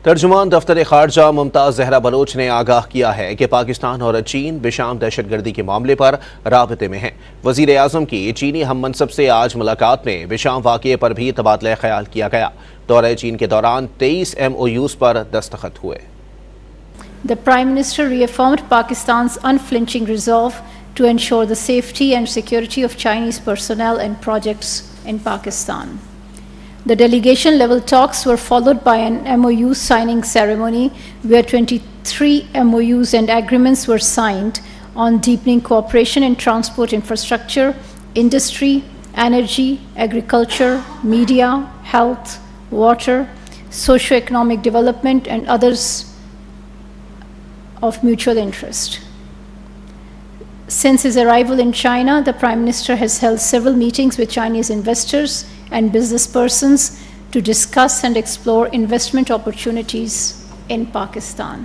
तर्जुमान दफ्तर खारजा मुमताज़ जहरा बलोच ने आगाह किया है कि पाकिस्तान और चीन बेशाम दहशतगर्दी के मामले पर राबते में हैं। वज़ीर आज़म की चीनी हम मनसब से आज मुलाकात में बेशाम वाक़े पर भी तबादला ख्याल किया गया। दौरे चीन के दौरान 23 MOUs पर दस्तखत हुए। The Prime Minister reaffirmed Pakistan's unflinching resolve to ensure the safety and security of Chinese personnel and projects in Pakistan. The delegation-level talks were followed by an MOU signing ceremony where 23 MOUs and agreements were signed on deepening cooperation in transport infrastructure, industry, energy, agriculture, media, health, water, socio-economic development, and others of mutual interest. Since his arrival in China, the Prime Minister has held several meetings with Chinese investors and business persons to discuss and explore investment opportunities in Pakistan.